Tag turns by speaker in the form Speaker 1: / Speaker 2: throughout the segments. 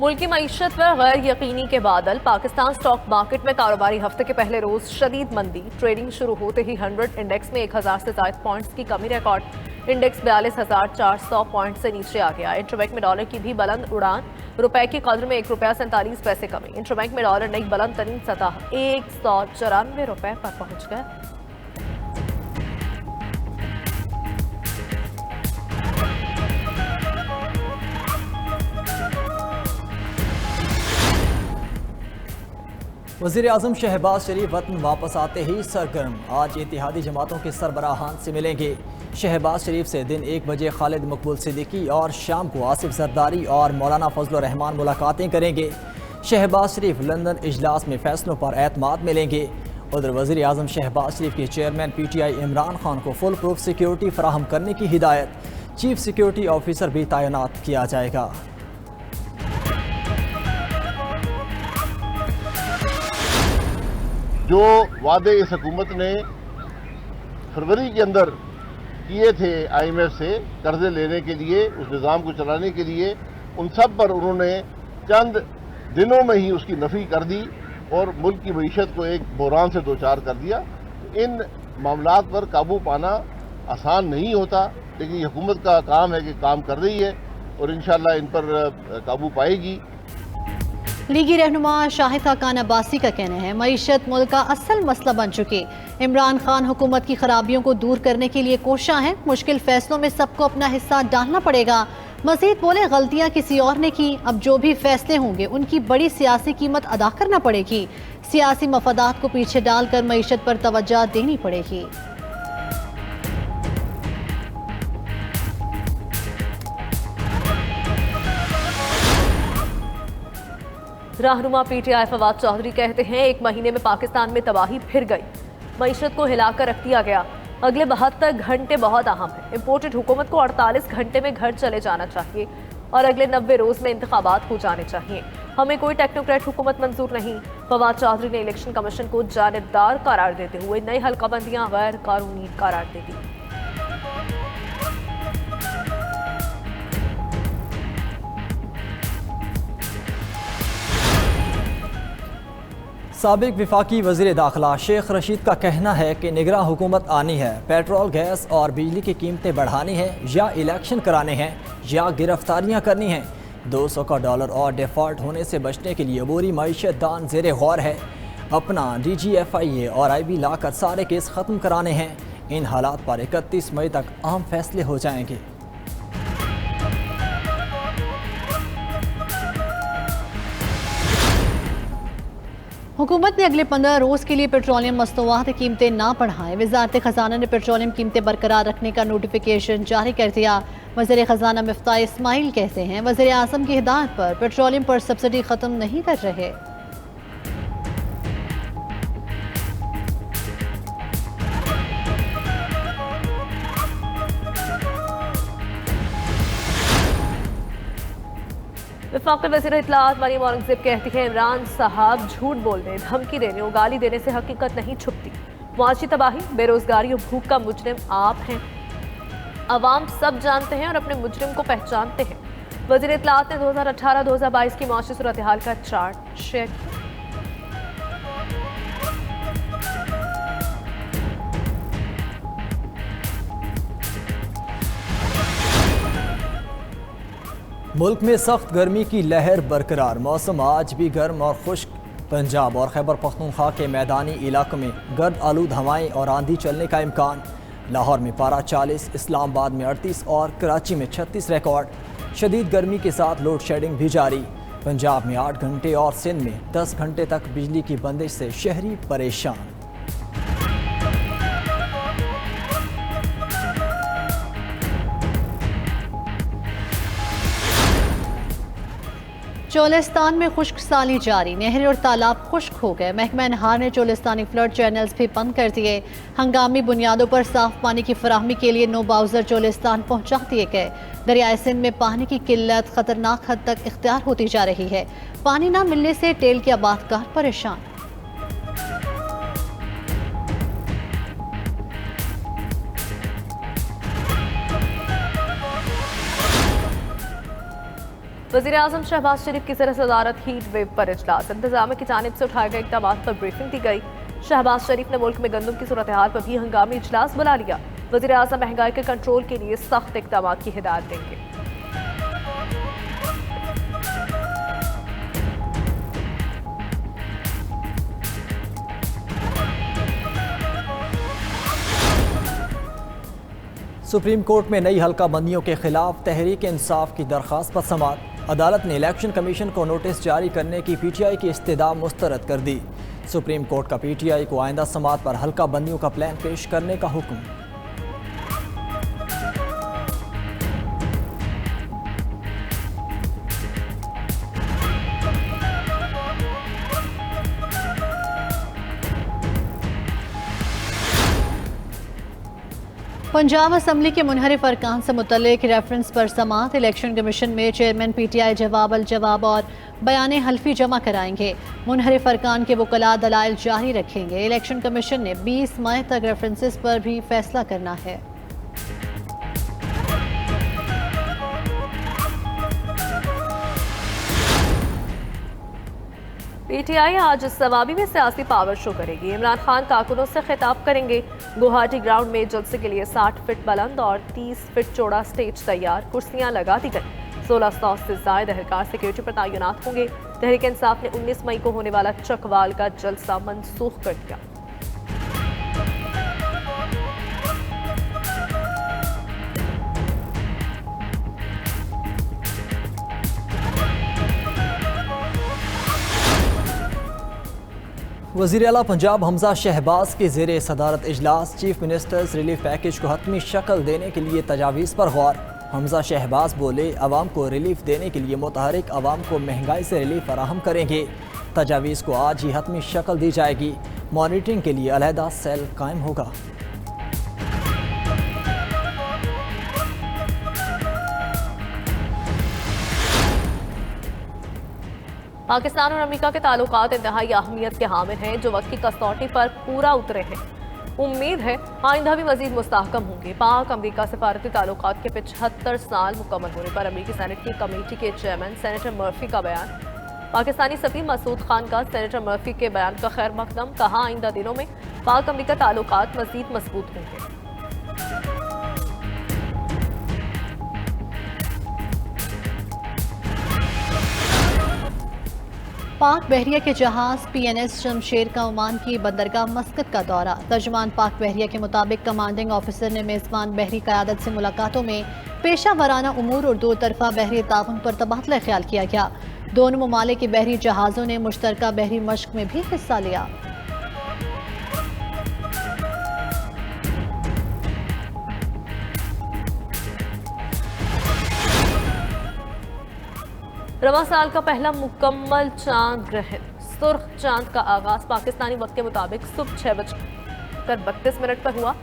Speaker 1: मुल्क की मईशत पर गैर यकीनी के बादल। पाकिस्तान स्टॉक मार्केट में कारोबारी हफ्ते के पहले रोज शदीद मंदी। ट्रेडिंग शुरू होते ही 100 इंडेक्स में 1000 से ज्यादा पॉइंट्स की कमी रिकॉर्ड। इंडेक्स 42,400 पॉइंट से नीचे आ गया। इंटरबैंक में डॉलर की भी बुलंद उड़ान। रुपए की कदर में ₹1.47 कमी। इंटरबैंक में डॉलर नई बुलंद तरीन सतह ₹194 पर पहुंच गया।
Speaker 2: वज़ीर-ए-आज़म शहबाज शरीफ वतन वापस आते ही सरगर्म। आज इत्तेहादी जमातों के सरबराहान से मिलेंगे। शहबाज शरीफ से दिन 1 बजे खालिद मकबूल सिद्दीकी और शाम को आसिफ जरदारी और मौलाना फजल रहमान मुलाकातें करेंगे। शहबाज शरीफ लंदन इजलास में फैसलों पर एतमाद मिलेंगे। उधर वज़ीर-ए-आज़म शहबाज शरीफ के चेयरमैन PTI इमरान खान को फुल प्रूफ सिक्योरिटी फराहम करने की हिदायत। चीफ सिक्योरिटी ऑफिसर भी तैनात किया जाएगा।
Speaker 3: जो वादे इस हुकूमत ने फरवरी के अंदर किए थे IMF से कर्जे लेने के लिए, उस निज़ाम को चलाने के लिए, उन सब पर उन्होंने चंद दिनों में ही उसकी नफ़ी कर दी और मुल्क की मईशत को एक बहरान से दो चार कर दिया। इन मामलात पर काबू पाना आसान नहीं होता, लेकिन ये हुकूमत का काम है कि काम कर रही है और इंशाअल्लाह इन पर काबू पाएगी।
Speaker 4: लीगी रहनुमा शाहिद खाकान अब्बासी का कहना है मईशत मुल्क का असल मसला बन चुकी। इमरान खान हुकूमत की खराबियों को दूर करने के लिए कोशा है। मुश्किल फैसलों में सबको अपना हिस्सा डालना पड़ेगा। मजीद बोले गलतियां किसी और ने की, अब जो भी फैसले होंगे उनकी बड़ी सियासी कीमत अदा करना पड़ेगी। सियासी मफादात को पीछे डालकर मईशत पर तवज्जो देनी पड़ेगी।
Speaker 1: रहनुमा PTI फवाद चौधरी कहते हैं 1 महीने में पाकिस्तान में तबाही फिर गई। मईशत को हिलाकर रख दिया गया। अगले 72 घंटे बहुत अहम है। इम्पोर्टेड हुकूमत को 48 घंटे में घर चले जाना चाहिए और अगले 90 रोज में इंतखाबात हो जाने चाहिए। हमें कोई टेक्नोक्रेट हुकूमत मंजूर नहीं। फवाद चौधरी ने इलेक्शन कमीशन को जानिबदार करार देते हुए नई हल्काबंदियां गैर कानूनी करार दे दी।
Speaker 2: साबिक विफाकी वज़ीर दाखिला शेख रशीद का कहना है कि निगरां हुकूमत आनी है। पेट्रोल, गैस और बिजली की कीमतें बढ़ानी है या इलेक्शन कराने हैं या गिरफ्तारियां करनी हैं। 200 का डॉलर और डिफ़ॉल्ट होने से बचने के लिए अबूरी मईशत दान ज़ेरे गौर है। अपना DGFIA और IB लाकर सारे केस ख़त्म कराने हैं। इन हालात पर 31 मई तक अहम फैसले हो जाएंगे।
Speaker 4: हुकूमत ने अगले 15 रोज के लिए पेट्रोलियम मस्तूआत की कीमतें ना बढ़ाएं। वज़ारत खजाना ने पेट्रोलियम कीमतें बरकरार रखने का नोटिफिकेशन जारी कर दिया। वज़ीर खजाना मिफ्ताह इस्माइल कहते हैं वज़ीर आज़म की हिदायत पर पेट्रोलियम पर सब्सिडी ख़त्म नहीं कर रहे।
Speaker 1: वफाकी वज़ीर इत्तलाआत मरियम औरंगज़ेब कहती है इमरान साहब झूठ बोलने, धमकी देने और गाली देने से हकीकत नहीं छुपती। मुआशी तबाही, बेरोजगारी और भूख का मुजरिम आप हैं। अवाम सब जानते हैं और अपने मुजरिम को पहचानते हैं। वज़ीर इत्तलाआत ने 2018-2022 की मुआशी सूरत हाल का चार्ट शेयर किया।
Speaker 2: मुल्क में सख्त गर्मी की लहर बरकरार। मौसम आज भी गर्म और खुश्क। पंजाब और खैबर पख्तूनख्वा के मैदानी इलाकों में गर्द आलूद हवाएं और आंधी चलने का इम्कान। लाहौर में पारा 40, इस्लामाबाद में 38 और कराची में 36 रिकॉर्ड। शदीद गर्मी के साथ लोड शेडिंग भी जारी। पंजाब में 8 घंटे और सिंध में 10 घंटे तक बिजली की बंदिश से शहरी परेशान।
Speaker 4: चोलिस्तान में खुश्क साली जारी। नहरें और तालाब खुश्क हो गए। महकमा नहार ने चोलिस्तानी फ्लड चैनल्स भी बंद कर दिए। हंगामी बुनियादों पर साफ पानी की फराहमी के लिए 9 बाउजर चोलिस्तान पहुंचा दिए गए। दरियाए सिंध में पानी की किल्लत खतरनाक हद तक इख्तियार होती जा रही है। पानी न मिलने से टेल के आबादकार परेशान।
Speaker 1: वज़ीर-ए-आज़म शहबाज शरीफ की ज़ेर सदारत हीट वेव पर इजलास, इंतजामिया की जानिब से उठाए गए इक़दाम पर ब्रीफिंग दी गई। शहबाज शरीफ ने मुल्क में गंदम की सूरत हाल पर भी हंगामी इजलास बुला लिया। वज़ीर-ए-आज़म महंगाई के कंट्रोल के लिए सख्त इक़दाम की हिदायत देंगे।
Speaker 2: सुप्रीम कोर्ट में नई हल्का बंदियों के खिलाफ तहरीक इंसाफ की दरख्वास्त पर समाअत। अदालत ने इलेक्शन कमीशन को नोटिस जारी करने की पीटीआई की इस्तदा मुस्तरद कर दी। सुप्रीम कोर्ट का पीटीआई को आइंदा समाअत पर हल्का बंदियों का प्लान पेश करने का हुक्म।
Speaker 4: पंजाब असम्बली के मुनहरिफ अरकान से मुतल्लिक रेफरेंस पर समाअत। इलेक्शन कमीशन में चेयरमैन पीटीआई जवाब अल जवाब और बयान हल्फी जमा कराएंगे। मुनहरिफ अरकान के वकला दलाइल जारी रखेंगे। इलेक्शन कमीशन ने 20 मई तक रेफरेंसेस पर भी फैसला करना है।
Speaker 1: पीटीआई आज सवाबी में सियासी पावर शो करेगी। इमरान खान कारकुनों से खिताब करेंगे। गुवाहाटी ग्राउंड में जलसे के लिए 60 फीट बुलंद और 30 फीट चौड़ा स्टेज तैयार, कुर्सियां लगा दी गई। 1600 से ज्यादा एहलकार सिक्योरिटी पर तैनात होंगे। तहरीक इंसाफ ने 19 मई को होने वाला चकवाल का जलसा मनसूख कर दिया।
Speaker 2: वज़ीर आला पंजाब हमजा शहबाज की ज़ेर सदारत इजलास। चीफ मिनिस्टर्स रिलीफ पैकेज को हतमी शक्ल देने के लिए तजावीज़ पर गौर। हमजा शहबाज बोले, अवाम को रिलीफ देने के लिए मुतहरिक अवाम को महंगाई से रिलीफ फराहम करेंगे। तजावीज़ को आज ही हतमी शक्ल दी जाएगी। मॉनिटरिंग के लिए अलहदा सेल कायम होगा।
Speaker 1: पाकिस्तान और अमेरिका के ताल्लुकात इंतहाई अहमियत के हामिल हैं, जो वक्त की कसौटी पर पूरा उतरे हैं। उम्मीद है आइंदा भी मजीद मुस्तहकम होंगे। पाक अमेरिका सफारती ताल्लुकात के 75 साल मुकम्मल होने पर अमेरिकी सेनेट की कमेटी के चेयरमैन सेनेटर मर्फी का बयान। पाकिस्तानी सफीर मसूद खान का सेनेटर मर्फी के बयान का खैर मकदम। कहा, आइंदा दिनों में पाक अमेरिका ताल्लुकात मजीद मजबूत होंगे।
Speaker 4: पाक बहरिया के जहाज PNS शमशेर का ओमान की बंदरगाह मस्कत का दौरा। तर्जुमान पाक बहरिया के मुताबिक कमांडिंग ऑफिसर ने मेज़बान बहरी क़यादत से मुलाकातों में पेशा वराना उमूर और दो तरफा बहरी ताउन पर तबादला ख्याल किया गया। दोनों ममालिक के बहरी जहाज़ों ने मुश्तरका बहरी मश्क में भी हिस्सा लिया।
Speaker 1: रवां साल का पहला मुकम्मल चांद ग्रहण। सुर्ख चांद का आगाज पाकिस्तानी वक्त के मुताबिक सुबह 6:32 पर हुआ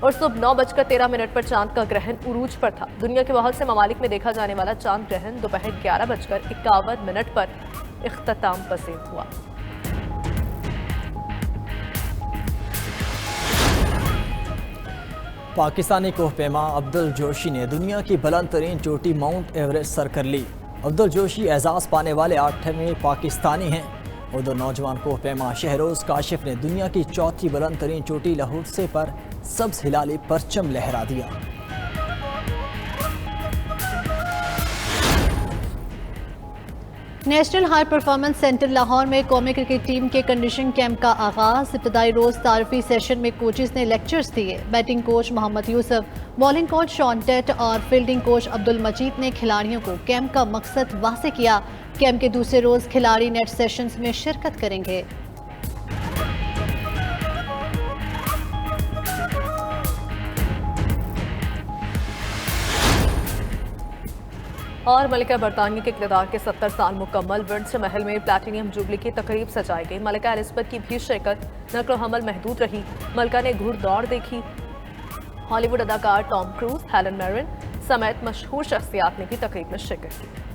Speaker 1: और सुबह 9:13 पर चांद का ग्रहण उरूज पर था। दुनिया के बहुत से ममालिक में देखा जाने वाला चांद ग्रहण दोपहर 11:51 पर इख्तिताम पसीद हुआ।
Speaker 2: पाकिस्तानी कोहपेमा अब्दुल जोशी ने दुनिया की बुलंद तरीन चोटी माउंट एवरेस्ट सर कर ली। अब्दुल जोशी एजाज़ पाने वाले 8वें पाकिस्तानी हैं। उधर नौजवान कोहपेमा शहरोज़ काशिफ ने दुनिया की चौथी बुलंद तरीन चोटी लाहौर पर सब्ज़ हिलाली परचम लहरा दिया।
Speaker 4: National high performance centre Lahore में कौमी क्रिकेट टीम के कंडीशनिंग कैंप का आगाज। इब्तदाई रोज तारफी सेशन में कोचेस ने लेक्चर्स दिए। Batting coach Mohammad Yousuf, bowling coach Shaun Tait और फील्डिंग कोच अब्दुल मजीद ने खिलाड़ियों को कैंप का मकसद वाज़ेह किया। कैंप के दूसरे रोज खिलाड़ी नेट सेशंस में शिरकत करेंगे।
Speaker 1: और मलिका बरतानिया के इक़्तिदार के 70 साल मुकम्मल। विंडसर महल में प्लैटिनियम जुबली की तकरीब सजाई गई। मलिका एलिज़ाबेथ की भी शिरकत। नक्ल हमल महदूद रही। मलिका ने घुड़दौड़ देखी। हॉलीवुड अदाकार टॉम क्रूज, हेलन मिरन समेत मशहूर शख्सियात ने भी तकरीब में शिरकत की।